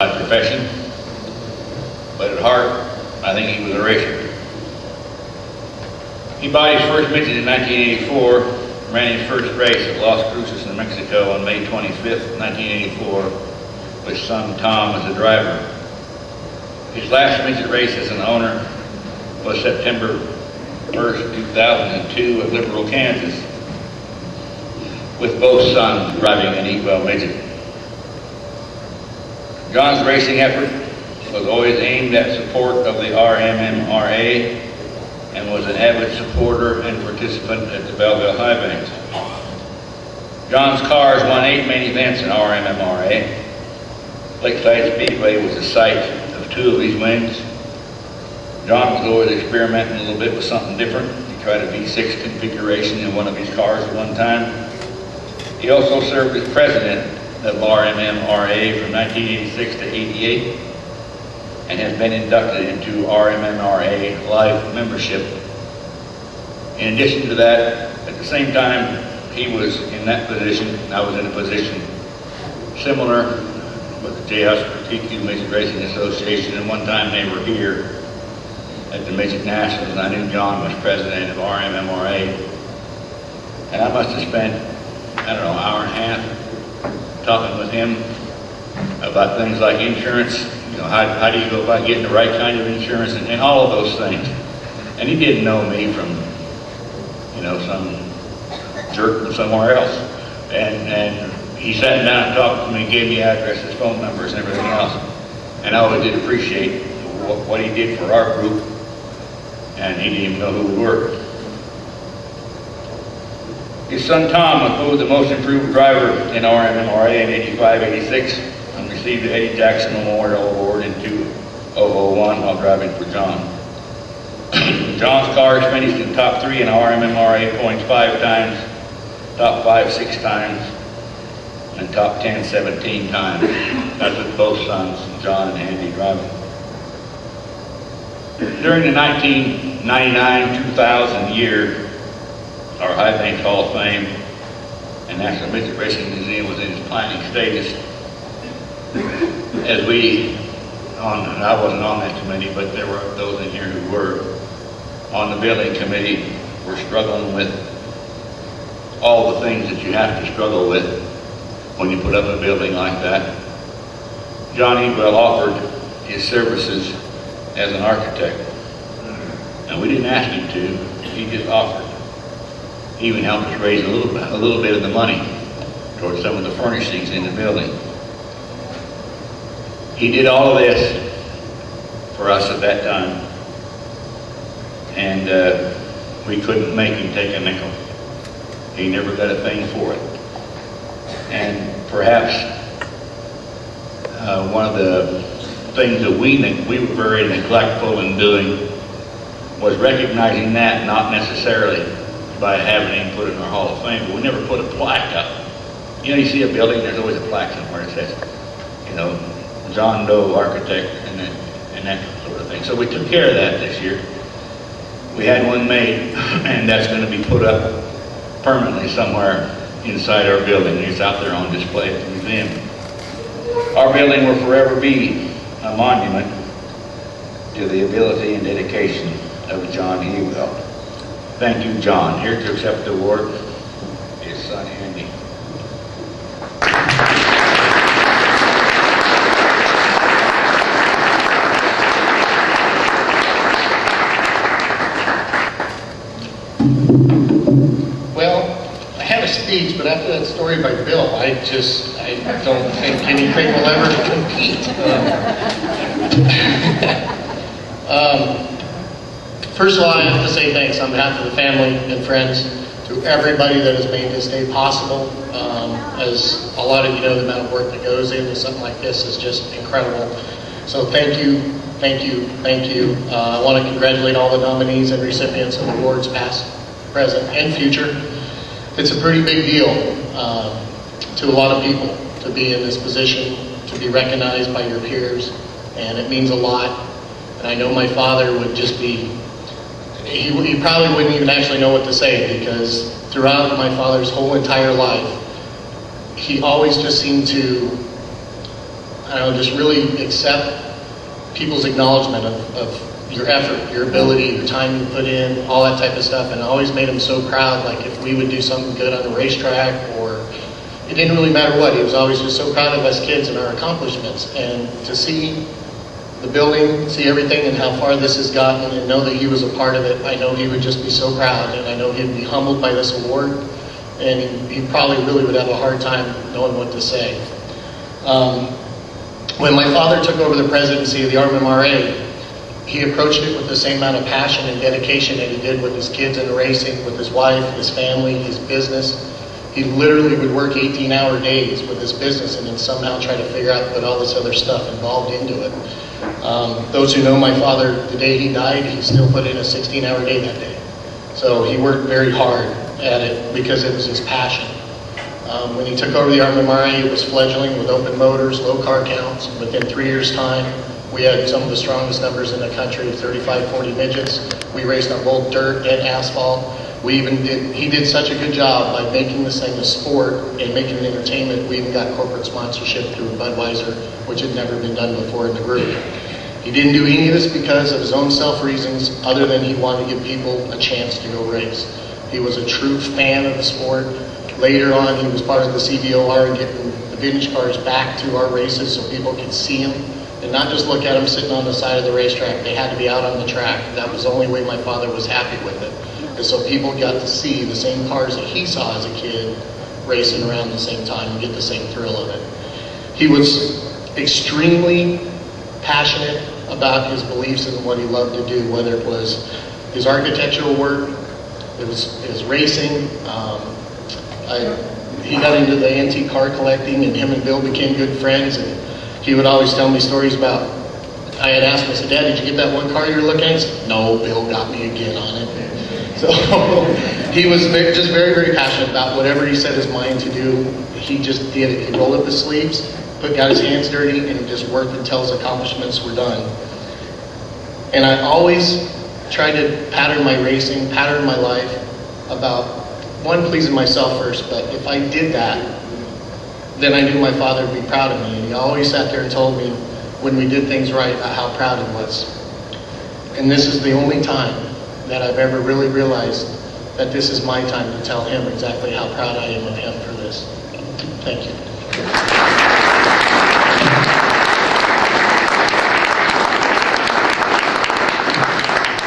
by profession, but at heart, I think he was a racer. He bought his first midget in 1984, ran his first race at Las Cruces, New Mexico on May 25th, 1984, with son Tom as the driver. His last midget race as an owner was September 1st, 2002 at Liberal, Kansas, with both sons driving an Eatwell midget. John's racing effort was always aimed at support of the RMMRA and was an avid supporter and participant at the Belleville High Banks. John's cars won 8 main events in RMMRA. Lakeside Speedway was the site of 2 of these wins. John was always experimenting a little bit with something different. He tried a V6 configuration in one of his cars at one time. He also served as president of RMMRA from 1986 to 88 and has been inducted into RMMRA Life membership. In addition to that, at the same time he was in that position, I was in a position similar with the J. Husker TQ Midget Racing Association, and one time they were here at the Midget Nationals, and I knew John was president of RMMRA, and I must have spent, I don't know, an hour and a half talking with him about things like insurance, you know, how do you go about getting the right kind of insurance, and all of those things. And he didn't know me from, you know, some jerk from somewhere else. And he sat down and talked to me, gave me addresses, phone numbers, and everything else. And I always did appreciate what he did for our group, and he didn't even know who we were. His son Tom was voted the most improved driver in RMMRA in 85-86 and received the Eddie Jackson Memorial Award in 2001 while driving for John. John's cars finished in top 3 in RMMRA points 5 times, top 5 6 times, and top 10 17 times. That's with both sons, John and Andy, driving. During the 1999-2000 year, our High Banks Hall of Fame and National Midget Racing Museum was in its planning stages. As we, and I wasn't on that committee, but there were those in here who were on the building committee, were struggling with all the things that you have to struggle with when you put up a building like that. John Eatwell offered his services as an architect, and we didn't ask him to, he just offered. He even helped us raise a little bit of the money towards some of the furnishings in the building. He did all of this for us at that time, and we couldn't make him take a nickel. He never got a thing for it. And perhaps one of the things that we were very neglectful in doing was recognizing that, not necessarily by having him put in our Hall of Fame, but we never put a plaque up. You know, you see a building, there's always a plaque somewhere that says, you know, John Doe Architect, and that sort of thing. So we took care of that this year. We had one made, and that's going to be put up permanently somewhere inside our building. It's out there on display at the museum. Our building will forever be a monument to the ability and dedication of John Eatwell. Thank you, John. Here to accept the award is son Andy. Well, I had a speech, but after that story by Bill, I don't think anything will ever compete. First of all, I have to say thanks on behalf of the family and friends to everybody that has made this day possible. As a lot of you know, the amount of work that goes into something like this is just incredible. So thank you, thank you, thank you. I want to congratulate all the nominees and recipients of awards past, present, and future. It's a pretty big deal to a lot of people to be in this position, to be recognized by your peers, and it means a lot. And I know my father would just be, he probably wouldn't even actually know what to say, because throughout my father's whole entire life, he always just seemed to, I I don't know, just really accept people's acknowledgement of your effort, your ability, the time you put in, all that type of stuff, and I always made him so proud. Like if we would do something good on the racetrack, or it didn't really matter what, he was always just so proud of us kids and our accomplishments. And to see the building, see everything and how far this has gotten, and know that he was a part of it, I know he would just be so proud, and I know he'd be humbled by this award, and he probably really would have a hard time knowing what to say. When my father took over the presidency of the RMMRA, he approached it with the same amount of passion and dedication that he did with his kids in racing, with his wife, his family, his business. He literally would work 18-hour days with his business and then somehow try to figure out to put all this other stuff involved into it. Those who know my father, the day he died, he still put in a 16-hour day that day. So he worked very hard at it because it was his passion. When he took over the RMMRA, it was fledgling with open motors, low car counts. Within 3 years' time, we had some of the strongest numbers in the country, 35, 40 midgets. We raced on both dirt and asphalt. He did such a good job by making this thing a sport and making it entertainment. We even got corporate sponsorship through Budweiser, which had never been done before in the group. He didn't do any of this because of his own self-reasons, other than he wanted to give people a chance to go race. He was a true fan of the sport. Later on, he was part of the CVOR and getting the vintage cars back to our races so people could see them and not just look at them sitting on the side of the racetrack. They had to be out on the track. That was the only way my father was happy with it. And so people got to see the same cars that he saw as a kid racing around the same time and get the same thrill of it. He was extremely passionate about his beliefs and what he loved to do, whether it was his architectural work, it was his racing. He got into the antique car collecting, and him and Bill became good friends, and he would always tell me stories about, I had asked him, I said, Dad, did you get that one car you were looking at? He said, no, Bill got me again on it. So he was just very, very passionate about whatever he set his mind to do. He just did it. He rolled up his sleeves, got his hands dirty, and he just worked until his accomplishments were done. And I always tried to pattern my racing, pattern my life about, one, pleasing myself first, but if I did that, then I knew my father would be proud of me. And he always sat there and told me when we did things right about how proud he was. And this is the only time that I've ever really realized that this is my time to tell him exactly how proud I am of him for this. Thank you.